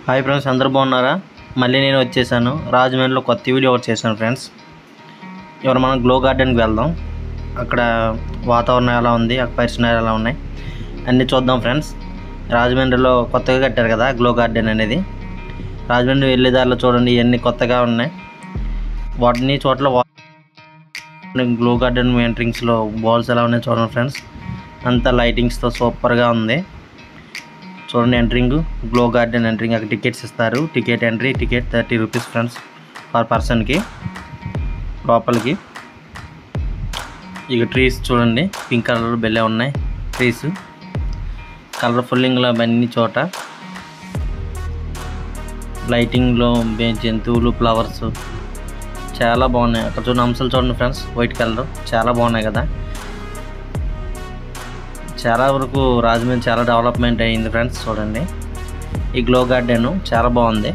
Hi friends, అందరూ బాగున్నారా? మళ్ళీ నేను వచ్చేసాను. రాజమండ్రిలో కొత్త వీడియో ఒకటి చేశాను ఫ్రెండ్స్. ఇవాళ మనం గ్లో గార్డెన్కి వెళ్దాం. అక్కడ వాతావరణం ఎలా ఉంది, అక్కడ పరిసరాలు ఎలా ఉన్నాయి అన్నీ చూద్దాం ఫ్రెండ్స్. రాజమండ్రిలో కొత్తగా కట్టారు కదా గ్లో గార్డెన్ అనేది. రాజమండ్రి వెళ్ళేదారిలో చూడండి, ఇవన్నీ కొత్తగా ఉన్నాయి. వాటిని చోట్ల గ్లో గార్డెన్ ఎంట్రింగ్స్లో బాల్స్ ఎలా ఉన్నాయి చూడండి ఫ్రెండ్స్. అంతా లైటింగ్స్తో సూపర్గా ఉంది. చూడండి, ఎంట్రింగ్ గ్లో గార్డెన్ ఎంట్రింగ్. అక్కడ టికెట్స్ ఇస్తారు. Ticket entry ticket 30 rupees friends per పర్సన్కి లోపలికి. ఇక ట్రీస్ చూడండి, పింక్ కలర్ బెల్లే ఉన్నాయి ట్రీస్. కలర్ఫుల్లింగ్లో అన్ని చోట లైటింగ్లో జంతువులు, ఫ్లవర్స్ చాలా బాగున్నాయి. అక్కడ చూడండి, అంశాలు చూడండి ఫ్రెండ్స్, వైట్ కలర్ చాలా బాగున్నాయి కదా. చాలా వరకు రాజమండ్రి చాలా డెవలప్మెంట్ అయ్యింది ఫ్రెండ్స్. చూడండి, ఈ గ్లో గార్డెన్ చాలా బాగుంది.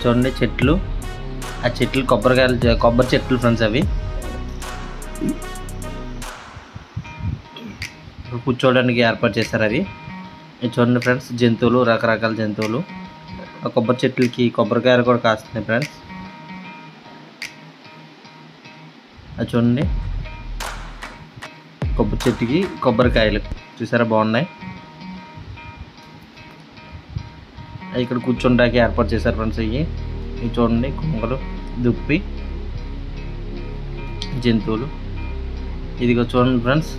చూడండి చెట్లు, ఆ చెట్లు కొబ్బరి చెట్లు ఫ్రెండ్స్. అవి కూర్చోవడానికి ఏర్పాటు చేశారు. అవి చూడండి ఫ్రెండ్స్, జంతువులు, రకరకాల జంతువులు. ఆ కొబ్బరి చెట్లకి కొబ్బరికాయలు కూడా కాస్తున్నాయి ఫ్రెండ్స్. అది చూడండి, కొబ్బరి చెట్టుకి కొబ్బరికాయలు చూసారా, బాగున్నాయి. ఇక్కడ కూర్చుంటాకి ఏర్పాటు చేశారు ఫ్రెండ్స్. ఇవి చూడండి, కొంగలు, దుప్పి, జంతువులు. ఇదిగో చూడండి ఫ్రెండ్స్,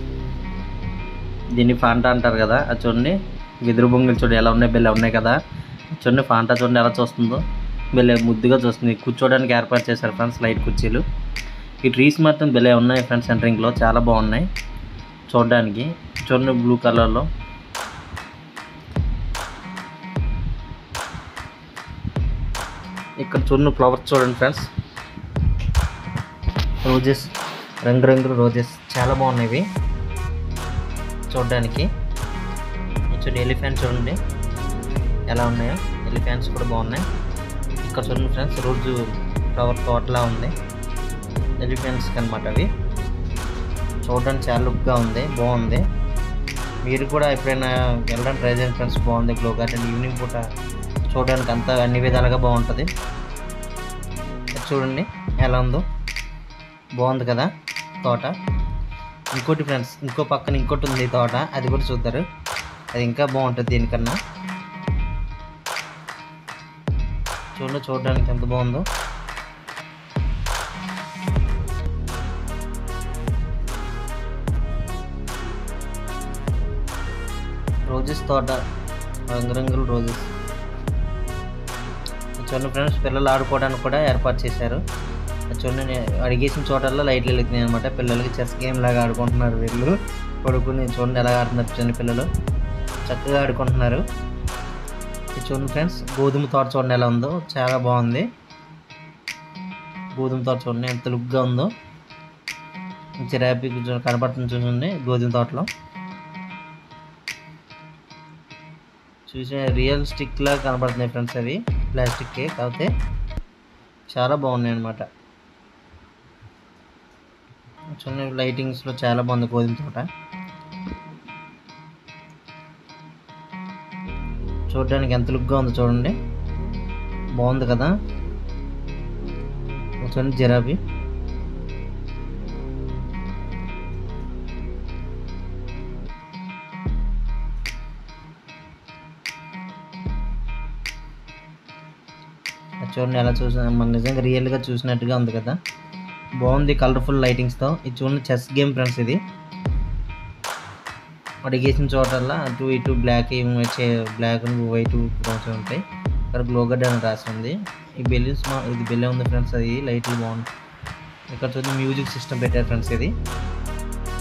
దీన్ని ఫాంటా అంటారు కదా. అది చూడండి, వెదురు బొంగులు చూడండి ఎలా ఉన్నాయి, బెల్ల ఉన్నాయి కదా. చూడండి, ఫాంటా చూడండి ఎలా చూస్తుందో, బెల్ల ముద్దుగా చూస్తుంది. కూర్చోడానికి ఏర్పాటు చేశారు ఫ్రెండ్స్ లైట్ కుర్చీలు. ఈ ట్రీస్ మాత్రం బెల్లే ఉన్నాయి ఫ్రెండ్స్. ఎంట్రింగ్లో చాలా బాగున్నాయి చూడడానికి. చూడండి, బ్లూ కలర్లో. ఇక్కడ చూడండి ఫ్లవర్స్ చూడండి ఫ్రెండ్స్, రోజెస్, రంగురంగుల రోజెస్ చాలా బాగున్నాయి ఇవి చూడడానికి. చూడండి, ఎలిఫెంట్స్ చూడండి ఎలా ఉన్నాయో, ఎలిఫెంట్స్ కూడా బాగున్నాయి. ఇక్కడ చూడండి ఫ్రెండ్స్, రోజు ఫ్లవర్ తోటలా ఉంది. ఎలిఫెంట్స్కి అనమాట అవి. చూడడానికి చాలా లుక్గా ఉంది, బాగుంది. మీరు కూడా ఎప్పుడైనా వెళ్ళడానికి ట్రై చేయండి ఫ్రెండ్స్, బాగుంది గ్లో గార్డెన్. ఈవినింగ్ పూట చూడడానికి అంతా అన్ని విధాలుగా బాగుంటుంది. చూడండి ఎలా ఉందో, బాగుంది కదా తోట. ఇంకోటి ఫ్రెండ్స్, ఇంకో పక్కన ఇంకోటి ఉంది తోట, అది కూడా చూద్దరు. అది ఇంకా బాగుంటుంది దీనికన్నా. చూడడానికి ఎంత బాగుందో. రోజెస్ తోట, రంగురంగుల రోజెస్. చూడండి ఫ్రెండ్స్, పిల్లలు ఆడుకోవడానికి కూడా ఏర్పాటు చేశారు. చూడండి, అడిగేసిన చోటల్లో లైట్లు వెళ్తున్నాయి అనమాట. పిల్లలకి చెస్ గేమ్ లాగా ఆడుకుంటున్నారు వీళ్ళు పడుకుని. చూడండి ఎలా ఆడుతున్నారు చిన్న పిల్లలు, చక్కగా ఆడుకుంటున్నారు. చూడండి ఫ్రెండ్స్, గోధుమ తోట చూడండి ఎలా ఉందో, చాలా బాగుంది. గోధుమ తోట చూడండి ఎంత లుక్గా ఉందో, చిరాపి కనపడుతుంది చూడండి గోధుమ తోటలో. చూసే రియల్ స్టిక్ లాగా కనపడుతున్నాయి ఫ్రెండ్స్. అవి ప్లాస్టిక్కే కాకపోతే చాలా బాగున్నాయి అన్నమాట. చూడండి, లైటింగ్స్లో చాలా బాగుంది గోధుమ తోట. చూడడానికి ఎంత లుక్గా ఉందో చూడండి, బాగుంది కదా. చూడండి జిరాఫీ. చూడండి ఎలా చూసిన మన నిజంగా రియల్గా చూసినట్టుగా ఉంది కదా, బాగుంది కలర్ఫుల్ లైటింగ్స్తో. ఇది చూడండి చెస్ గేమ్ ఫ్రెండ్స్. ఇది అడిగేసిన చోటల్లా అటు ఇటు బ్లాక్ బ్లాక్ వైట్ కొంచెం ఉంటాయి. ఇక్కడ గ్లో గార్డెన్ రాసి ఉంది. ఈ బెలూన్స్ ఇది బెల్లే ఉంది ఫ్రెండ్స్. అది లైట్లు బాగుంది. ఇక్కడ చూడండి మ్యూజిక్ సిస్టమ్ పెట్టారు ఫ్రెండ్స్. ఇది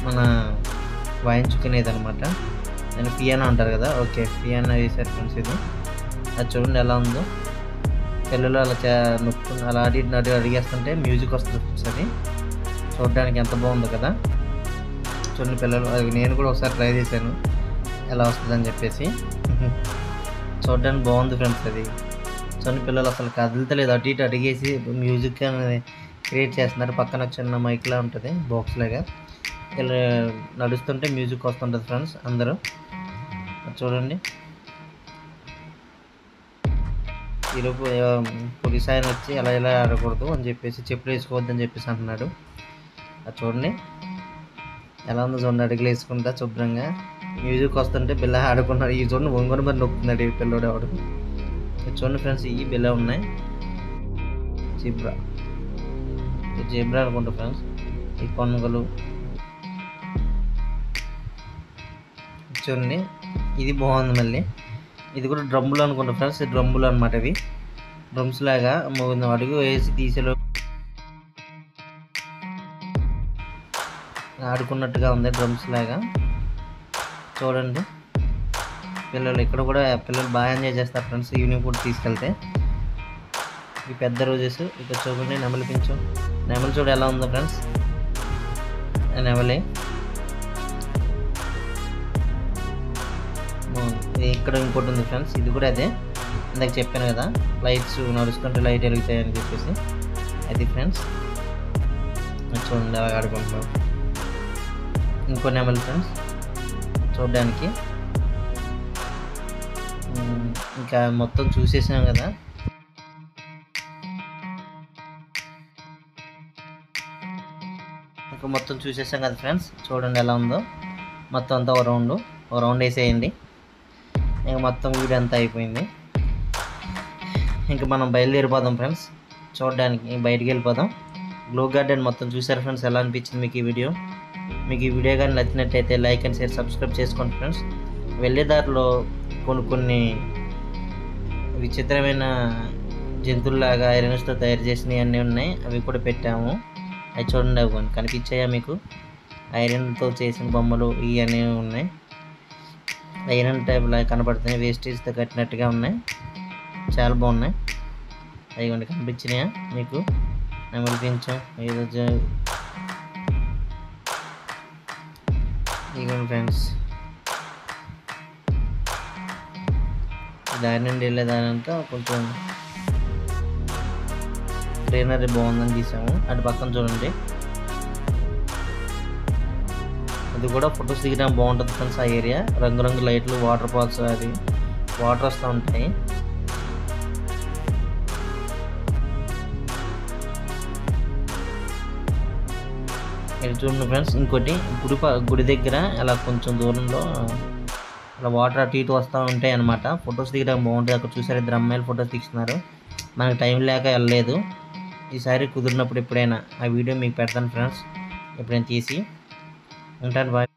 మన వాయించుకునేది అనమాట. నేను పియానో అంటారు కదా, ఓకే పియానో వేసారు ఫ్రెండ్స్. ఇది అది చూడండి ఎలా ఉందో. పిల్లలు అలా నొక్కుని అలా అడిగేస్తుంటే మ్యూజిక్ వస్తుంది ఫ్రెండ్స్. అది చూడడానికి ఎంత బాగుందో కదా. చూడండి పిల్లలు, అది నేను కూడా ఒకసారి ట్రై చేశాను ఎలా వస్తుందని చెప్పేసి. చూడడానికి బాగుంది ఫ్రెండ్స్. అది చూడండి, పిల్లలు అసలు కదులుతలేదు, అటు ఇటు అడిగేసి మ్యూజిక్ అనేది క్రియేట్ చేస్తున్నారు. పక్కన చిన్న మైక్లా ఉంటుంది, బాక్స్ లాగా. ఇలా నడుస్తుంటే మ్యూజిక్ వస్తుంటుంది ఫ్రెండ్స్. అందరూ చూడండి ఈలోపు పోలీస్ ఆయన వచ్చి ఇలా ఆడకూడదు అని చెప్పేసి చెప్పులు వేసుకోవద్దని చెప్పేసి అంటున్నాడు. అది చూడండి ఎలా ఉందో చూడండి, అడుగులు వేసుకుంటా శుభ్రంగా మ్యూజిక్ వస్తుంటే బిల్ల ఆడుకున్నాడు. ఈ చూడండి ఒంగొని మరి నొక్కుతున్నాడు ఈ పిల్లోడు ఎవడు. చూడండి ఫ్రెండ్స్, ఈ బిల్ల ఉన్నాయి జీబ్రా అనుకుంటా ఫ్రెండ్స్. ఈ కొనుగోలు చూడండి, ఇది బాగుంది. మళ్ళీ ఇది కూడా డ్రమ్ములు అనుకుంటా ఫ్రెండ్స్, డ్రమ్ములు అనమాట. ఇవి డ్రమ్స్ లాగా అడుగు వేసి తీసేలో ఆడుకున్నట్టుగా ఉంది, డ్రమ్స్ లాగా. చూడండి పిల్లలు ఇక్కడ కూడా పిల్లలు బాగా ఎంజాయ్ చేస్తారు ఫ్రెండ్స్ ఈవినింగ్ కూడా తీసుకెళ్తే. ఈ పెద్ద రోజెస్ ఇక్కడ చూడండి, నెమలి పించు. నెమలి చూడు ఎలా ఉందో ఫ్రెండ్స్, నెమలి. ఇక్కడ ఇంకోటి ఉంది ఫ్రెండ్స్, ఇది కూడా అదే ఇందాక చెప్పాను కదా, లైట్స్ నడుచుకుంటే లైట్ వెలుగుతాయని చెప్పేసి. అది ఫ్రెండ్స్ చూడండి అలా ఆడుకుంటున్నాం. ఇంకో నెమలి ఫ్రెండ్స్ చూడడానికి. ఇంకా మొత్తం చూసేసాం కదా. ఇంకా మొత్తం చూసేసాం కదా ఫ్రెండ్స్, చూడండి ఎలా ఉందో. మొత్తం అంతా ఓ రౌండ్ వేసేయండి. ఇంకా మొత్తం వీడియో అంతా అయిపోయింది. ఇంకా మనం బయలుదేరిపోదాం ఫ్రెండ్స్ చూడడానికి, బయటికి వెళ్ళిపోదాం. గ్లో గార్డెన్ మొత్తం చూసారు ఫ్రెండ్స్, ఎలా అనిపించింది మీకు ఈ వీడియో? మీకు ఈ వీడియో కానీ నచ్చినట్టయితే లైక్ అండ్ షేర్, సబ్స్క్రైబ్ చేసుకోండి ఫ్రెండ్స్. వెళ్ళే దారిలో కొన్ని విచిత్రమైన జంతువుల్లాగా ఐరన్స్తో తయారు చేసినవి అన్నీ ఉన్నాయి, అవి కూడా పెట్టాము. అవి చూడండి, అవి కనిపించాయా మీకు? ఐరన్తో చేసిన బొమ్మలు ఇవన్నీ ఉన్నాయి, ఐరన్ టైప్ లాగా కనపడుతున్నాయి, వేస్టేజ్తో కట్టినట్టుగా ఉన్నాయి, చాలా బాగున్నాయి. అవి కనిపించినాయా మీకు? నెమలి పించం ఏదో ఇదిగోండి ఫ్రెండ్స్, దారి నుండి వెళ్ళేదానంతా కొంచెం గ్రీనరీ బాగుందని తీసాము. అటు పక్కన చూడండి, అది కూడా ఫొటోస్ దిగడానికి బాగుంటుంది ఫ్రెండ్స్. ఆ ఏరియా రంగురంగు లైట్లు, వాటర్ ఫాల్స్, అది వాటర్ వస్తూ ఉంటాయి. ఇది చూడండి ఫ్రెండ్స్, ఇంకోటి గుడి దగ్గర అలా కొంచెం దూరంలో అలా వాటర్ అటు ఇటు వస్తూ ఉంటాయి అన్నమాట. ఫొటోస్ దిగడానికి బాగుంటుంది. అక్కడ చూసారు, ఇద్దరు అమ్మాయిలు ఫొటోస్ తీస్తున్నారు. మనకు టైం లేక వెళ్ళలేదు. ఈసారి కుదిరినప్పుడు ఎప్పుడైనా ఆ వీడియో మీకు పెడతాను ఫ్రెండ్స్, ఎప్పుడైనా తీసి. ఉంటాను, బాయ్.